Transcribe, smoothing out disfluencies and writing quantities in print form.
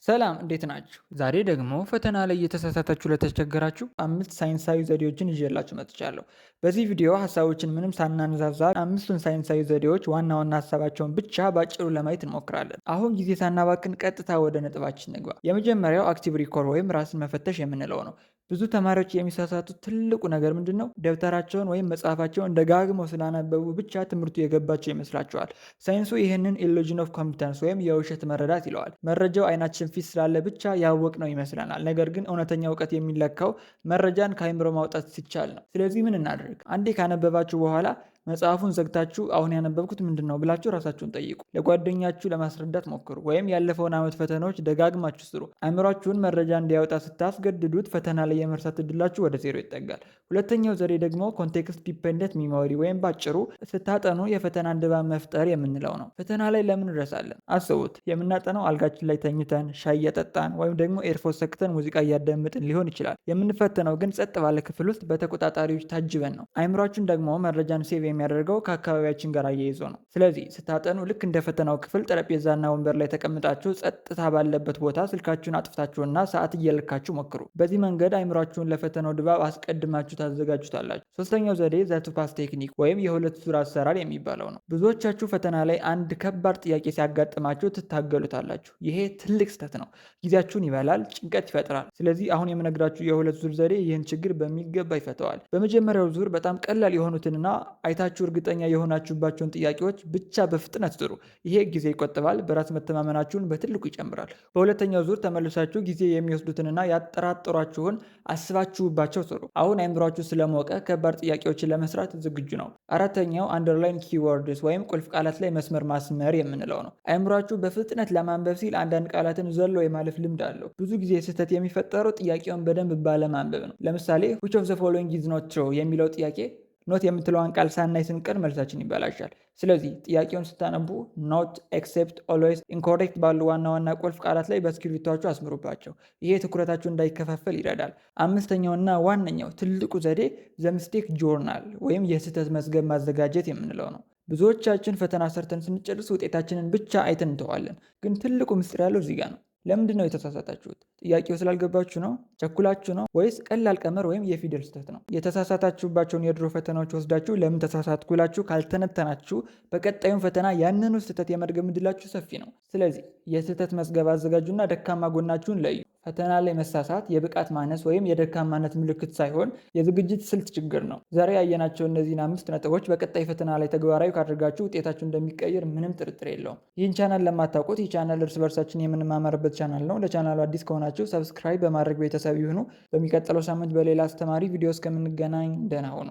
ሰላም እንዴት ናችሁ? ዛሬ ደግሞ ፈተና ላይ እየተሳሳታችሁ ለተቸገራችሁ 5 ሳይንሳዊ ዘዴዎችን ይዤላችሁ መጥቻለሁ። በዚህ ቪዲዮ ሀሳቦችን ምንም ሳናነዛዛ 5ቱን ሳይንሳዊ ዘዴዎች ዋና ዋና ሀሳባቸውን ብቻ ባጭሩ ለማየት እንሞክራለን። አሁን ጊዜ ሳናባክን ቀጥታ ወደ ነጥባችን እንግባ። የመጀመሪያው አክቲቭ ሪኮል ወይም ራስን መፈተሽ የምንለው ነው። ብዙ ተማሪዎች የሚሳሳቱት ትልቁ ነገር ምንድን ነው? ደብተራቸውን ወይም መጽሐፋቸውን ደጋግመው ስላነበቡ ብቻ ትምህርቱ የገባቸው ይመስላቸዋል። ሳይንሱ ይህንን ኢሉዥን ኦፍ ኮምፒተንስ ወይም የውሸት መረዳት ይለዋል። መረጃው አይናችን ፊት ስላለ ብቻ ያወቅነው ይመስለናል። ነገር ግን እውነተኛ እውቀት የሚለካው መረጃን ከአይምሮ ማውጣት ሲቻል ነው። ስለዚህ ምን እናድርግ? አንዴ ካነበባችሁ በኋላ መጽሐፉን ዘግታችሁ አሁን ያነበብኩት ምንድን ነው ብላችሁ ራሳችሁን ጠይቁ። ለጓደኛችሁ ለማስረዳት ሞክሩ፣ ወይም ያለፈውን ዓመት ፈተናዎች ደጋግማችሁ ስሩ። አእምሯችሁን መረጃ እንዲያወጣ ስታስገድዱት ፈተና ላይ የመርሳት እድላችሁ ወደ ዜሮ ይጠጋል። ሁለተኛው ዘዴ ደግሞ ኮንቴክስት ዲፔንደንት ሚሞሪ ወይም ባጭሩ ስታጠኑ የፈተና ድባብ መፍጠር የምንለው ነው። ፈተና ላይ ለምን እንረሳለን? አስቡት፣ የምናጠነው አልጋችን ላይ ተኝተን ሻይ እየጠጣን ወይም ደግሞ ኤርፎን ሰክተን ሙዚቃ እያዳመጥን ሊሆን ይችላል። የምንፈተነው ግን ጸጥ ባለ ክፍል ውስጥ በተቆጣጣሪዎች ታጅበን ነው። አእምሯችን ደግሞ መረጃን ሴቭ የሚያደርገው ከአካባቢያችን ጋር አያይዞ ነው። ስለዚህ ስታጠኑ ልክ እንደ ፈተናው ክፍል ጠረጴዛና ወንበር ላይ ተቀምጣችሁ ጸጥታ ባለበት ቦታ ስልካችሁን አጥፍታችሁና ሰዓት እየለካችሁ ሞክሩ። በዚህ መንገድ አይምሯችሁን ለፈተናው ድባብ አስቀድማችሁ ታዘጋጁታላችሁ። ሶስተኛው ዘዴ ዘ ቱ ፓስ ቴክኒክ ወይም የሁለት ዙር አሰራር የሚባለው ነው። ብዙዎቻችሁ ፈተና ላይ አንድ ከባድ ጥያቄ ሲያጋጥማችሁ ትታገሉታላችሁ። ይሄ ትልቅ ስህተት ነው። ጊዜያችሁን ይበላል፣ ጭንቀት ይፈጥራል። ስለዚህ አሁን የምነግራችሁ የሁለት ዙር ዘዴ ይህን ችግር በሚገባ ይፈተዋል። በመጀመሪያው ዙር በጣም ቀላል የሆኑትንና አይታችሁ እርግጠኛ የሆናችሁባቸውን ጥያቄዎች ብቻ በፍጥነት ስሩ። ይሄ ጊዜ ይቆጥባል፣ በራስ መተማመናችሁን በትልቁ ይጨምራል። በሁለተኛው ዙር ተመልሳችሁ ጊዜ የሚወስዱትንና ያጠራጠሯችሁን አስባችሁባቸው ስሩ። አሁን አይምሯችሁ ስለሞቀ ከባድ ጥያቄዎችን ለመስራት ዝግጁ ነው። አራተኛው አንደርላይን ኪወርድስ ወይም ቁልፍ ቃላት ላይ መስመር ማስመር የምንለው ነው። አይምሯችሁ በፍጥነት ለማንበብ ሲል አንዳንድ ቃላትን ዘሎ የማለፍ ልምድ አለው። ብዙ ጊዜ ስህተት የሚፈጠረው ጥያቄውን በደንብ ባለማንበብ ነው። ለምሳሌ which of the following is not true የሚለው ጥያቄ ኖት የምትለዋን ቃል ሳናይ ስንቀር መልሳችን ይበላሻል። ስለዚህ ጥያቄውን ስታነቡ ኖት፣ ኤክሴፕት፣ ኦልዌይስ፣ ኢንኮሬክት ባሉ ዋና ዋና ቁልፍ ቃላት ላይ በእስክሪብቷችሁ አስምሩባቸው። ይሄ ትኩረታችሁ እንዳይከፋፈል ይረዳል። አምስተኛውና ዋነኛው ትልቁ ዘዴ ዘ ሚስቴክ ጆርናል ወይም የስህተት መዝገብ ማዘጋጀት የምንለው ነው። ብዙዎቻችን ፈተና ሰርተን ስንጨርስ ውጤታችንን ብቻ አይተን እንተዋለን። ግን ትልቁ ምስጢር ያለው እዚህ ጋር ነው። ለምንድን ነው የተሳሳታችሁት? ጥያቄው ስላልገባችሁ ነው? ቸኩላችሁ ነው? ወይስ ቀላል ቀመር ወይም የፊደል ስህተት ነው? የተሳሳታችሁባቸውን የድሮ ፈተናዎች ወስዳችሁ ለምን ተሳሳትኩ ብላችሁ ካልተነተናችሁ በቀጣዩም ፈተና ያንኑ ስህተት የመድገም ዕድላችሁ ሰፊ ነው። ስለዚህ የስህተት መዝገብ አዘጋጁና ደካማ ጎናችሁን ለዩ። ፈተና ላይ መሳሳት የብቃት ማነስ ወይም የደካማነት ምልክት ሳይሆን የዝግጅት ስልት ችግር ነው። ዛሬ ያየናቸው እነዚህን 5 ነጥቦች በቀጣይ ፈተና ላይ ተግባራዊ ካደርጋችሁ ውጤታችሁ እንደሚቀየር ምንም ጥርጥር የለውም። ይህን ቻናል ለማታውቁት ይህ ቻናል እርስ በርሳችን የምንማማርበት ቻናል ነው። ለቻናሉ አዲስ ከሆናችሁ ሰብስክራይብ በማድረግ ቤተሰብ ይሁኑ። በሚቀጥለው ሳምንት በሌላ አስተማሪ ቪዲዮ እስከምንገናኝ ደህና ሁኑ።